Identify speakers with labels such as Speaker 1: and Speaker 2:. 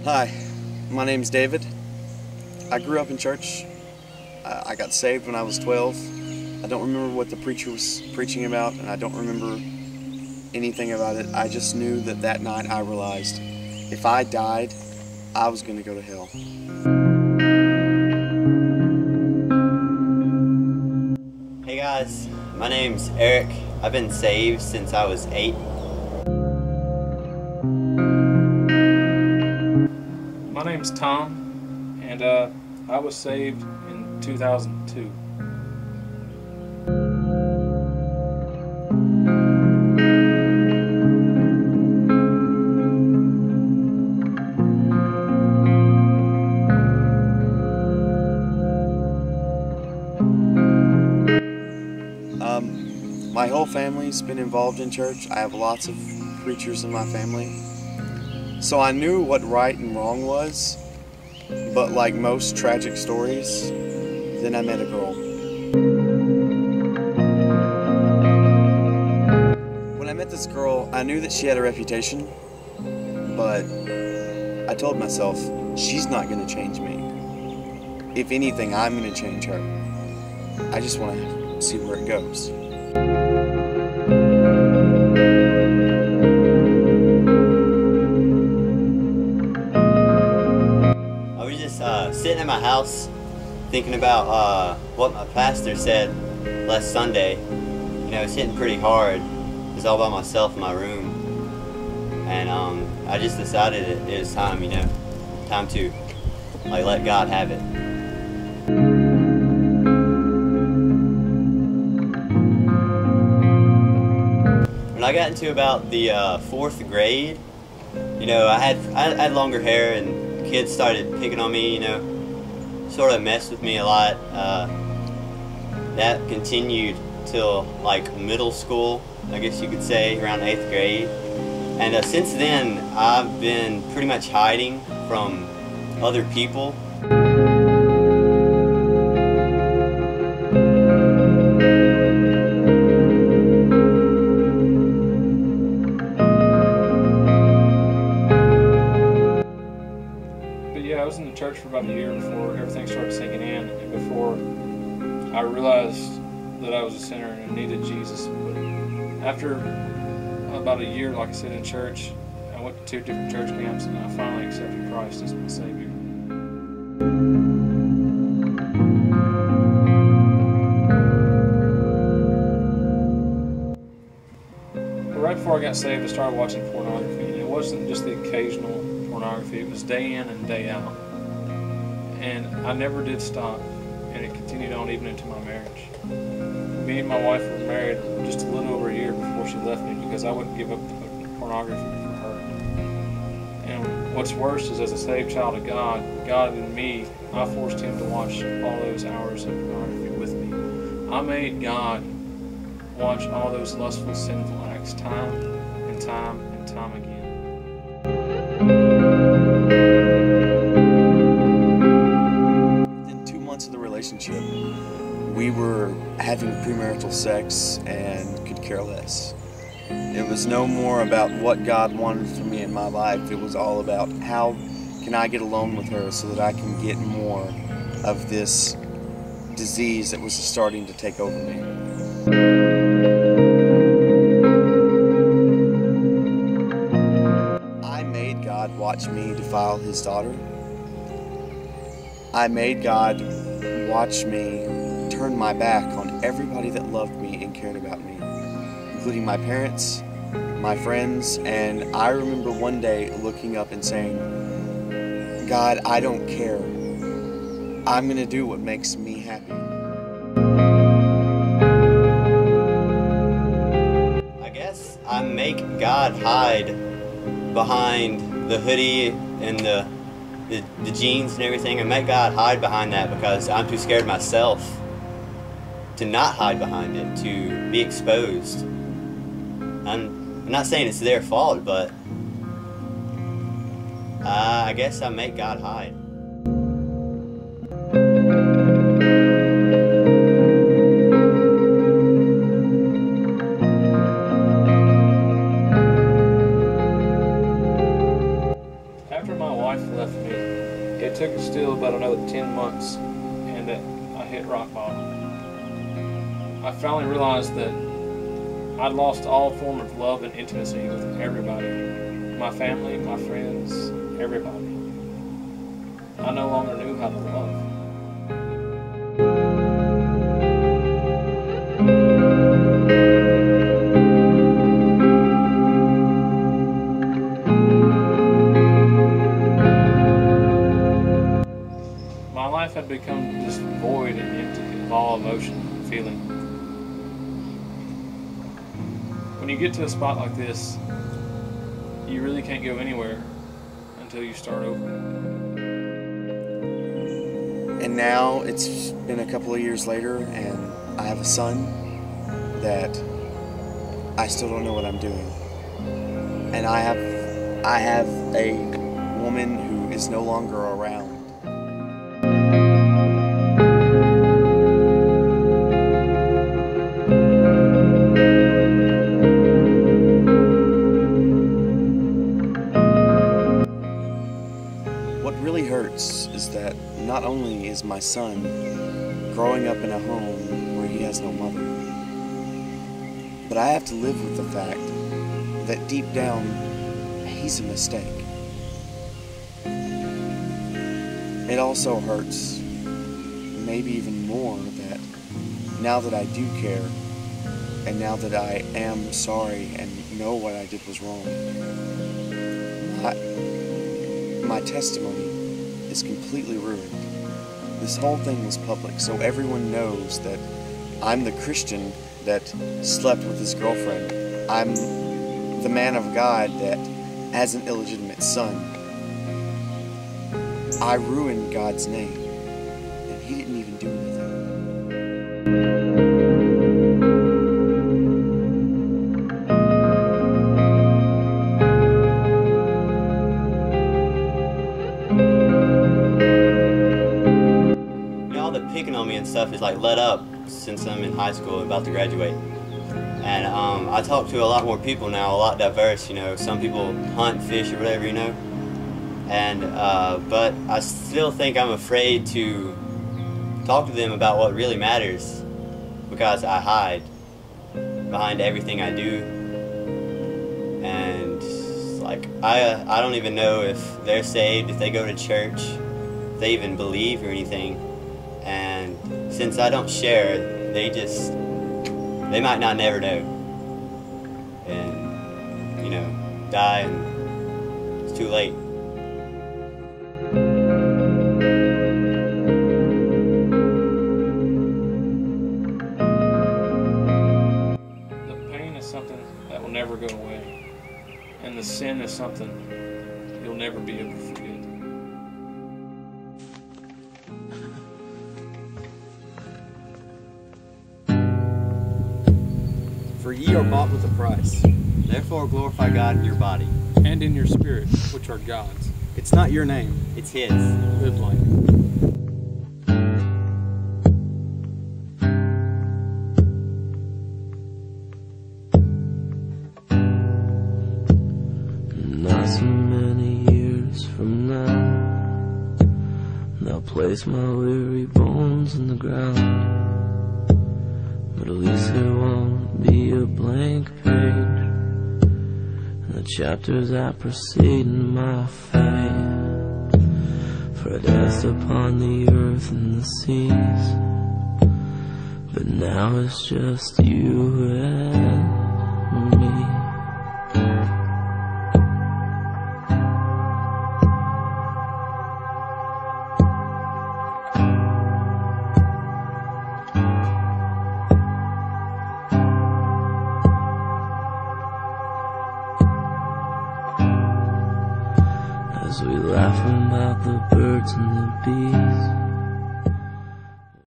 Speaker 1: Hi, my name's David. I grew up in church. I got saved when I was 12. I don't remember what the preacher was preaching about, and I don't remember anything about it. I just knew that that night I realized if I died, I was going to go to hell.
Speaker 2: Hey guys, my name's Eric. I've been saved since I was 8.
Speaker 3: My name's Tom, and I was saved in 2002.
Speaker 1: My whole family's been involved in church. I have lots of preachers in my family. So I knew what right and wrong was, but like most tragic stories, then I met a girl. When I met this girl, I knew that she had a reputation, but I told myself, she's not going to change me. If anything, I'm going to change her. I just want to see where it goes.
Speaker 2: I was just sitting in my house thinking about what my pastor said last Sunday. You know, it's hitting pretty hard. I was all by myself in my room, and I just decided it was time, you know, time to like let God have it. When I got into about the 4th grade, you know, I had longer hair, and kids started picking on me, you know, sort of messed with me a lot. That continued till like middle school, I guess you could say, around 8th grade. And since then, I've been pretty much hiding from other people.
Speaker 3: But yeah, I was in the church for about a year before everything started sinking in, and before I realized that I was a sinner and needed Jesus. But after about a year, like I said, in church, I went to 2 different church camps, and I finally accepted Christ as my Savior. Right before I got saved, I started watching pornography, and it wasn't just the occasional pornography, it was day in and day out. And I never did stop, and it continued on even into my marriage. Me and my wife were married just a little over a year before she left me because I wouldn't give up the pornography for her. And what's worse is, as a saved child of God, God and me, I forced him to watch all those hours of pornography with me. I made God watch all those lustful, sinful acts time and time and time again.
Speaker 1: Within 2 months of the relationship, we were having premarital sex and could care less. It was no more about what God wanted for me in my life. It was all about how can I get alone with her so that I can get more of this disease that was starting to take over me. I made God watch me defile his daughter. I made God watch me turn my back on everybody that loved me and cared about me, including my parents, my friends, and I remember one day looking up and saying, God, I don't care. I'm going to do what makes me happy.
Speaker 2: I guess I make God hide behind the hoodie and the jeans and everything. I make God hide behind that because I'm too scared myself to not hide behind it, to be exposed. I'm not saying it's their fault, but I guess I make God hide.
Speaker 3: After my wife left took still about another 10 months, and I hit rock bottom. I finally realized that I'd lost all form of love and intimacy with everybody. My family, my friends, everybody. I no longer knew how to love. My life had become just void and empty of all emotion and feeling. When you get to a spot like this, you really can't go anywhere until you start over.
Speaker 1: And now it's been a couple of years later, and I have a son that I still don't know what I'm doing. And I have a woman who is no longer around. What really hurts is that not only is my son growing up in a home where he has no mother, but I have to live with the fact that deep down, he's a mistake. It also hurts, maybe even more, that now that I do care, and now that I am sorry and know what I did was wrong, my testimony is completely ruined. This whole thing was public, so everyone knows that I'm the Christian that slept with his girlfriend. I'm the man of God that has an illegitimate son. I ruined God's name, and he didn't even do anything.
Speaker 2: Picking on me and stuff is like let up since I'm in high school, about to graduate. And I talk to a lot more people now, a lot diverse, you know. Some people hunt, fish, or whatever, you know. And but I still think I'm afraid to talk to them about what really matters, because I hide behind everything I do. And like I don't even know if they're saved, if they go to church, if they even believe or anything. And since I don't share, they might not never know, and you know, die, and it's too late.
Speaker 3: The pain is something that will never go away, and the sin is something you'll never be able to forget.
Speaker 2: For ye are bought with a price. Therefore glorify God in your body.
Speaker 3: And in your spirit, which are God's.
Speaker 2: It's not your name, it's His.
Speaker 3: Live like it.
Speaker 4: Not so many years from now, they'll place my weary bones in the ground. But at least there won't be a blank page in the chapters that precede my fate. For death upon the earth and the seas, but now it's just you and me. As we laugh about the birds and the bees,